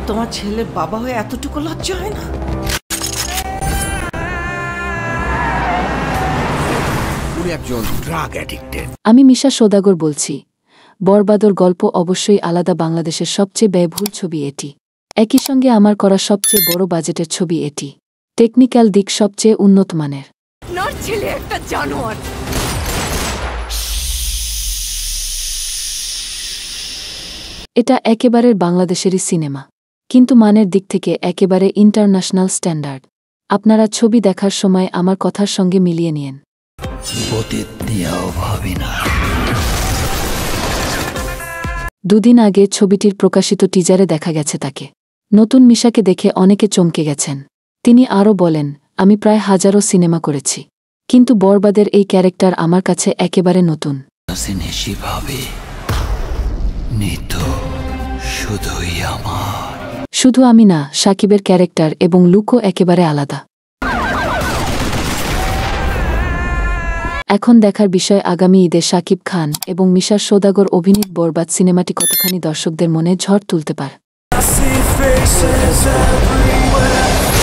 তোমার ছেলের বাবা হয়ে এতটুকু লজ্জা হয় না? আমি মিশা সওদাগর বলছি। বরবাদর গল্প অবশ্যই আলাদা, বাংলাদেশের সবচেয়ে ব্যয়বহুল ছবি এটি। একই সঙ্গে আমার করা সবচেয়ে বড় বাজেটের ছবি এটি। টেকনিক্যাল দিক সবচেয়ে উন্নত মানের। আপনার ছেলে একটা জানোয়ার। এটা একেবারে বাংলাদেশেরই সিনেমা, কিন্তু মানের দিক থেকে একেবারে ইন্টারন্যাশনাল স্ট্যান্ডার্ড। আপনারা ছবি দেখার সময় আমার কথার সঙ্গে মিলিয়ে নিয়েন। দুদিন আগে ছবিটির প্রকাশিত টিজারে দেখা গেছে তাকে। নতুন মিশাকে দেখে অনেকে চমকে গেছেন। তিনি আরও বলেন, আমি প্রায় হাজারো সিনেমা করেছি, কিন্তু বরবাদের এই ক্যারেক্টার আমার কাছে একেবারে নতুন। শুধু আমি না, সাকিবের ক্যারেক্টার এবং লুকও একেবারে আলাদা। এখন দেখার বিষয় আগামী ঈদে শাকিব খান এবং মিশা সওদাগর অভিনীত বরবাদ সিনেমাটি কতখানি দর্শকদের মনে ঝড় তুলতে পারে।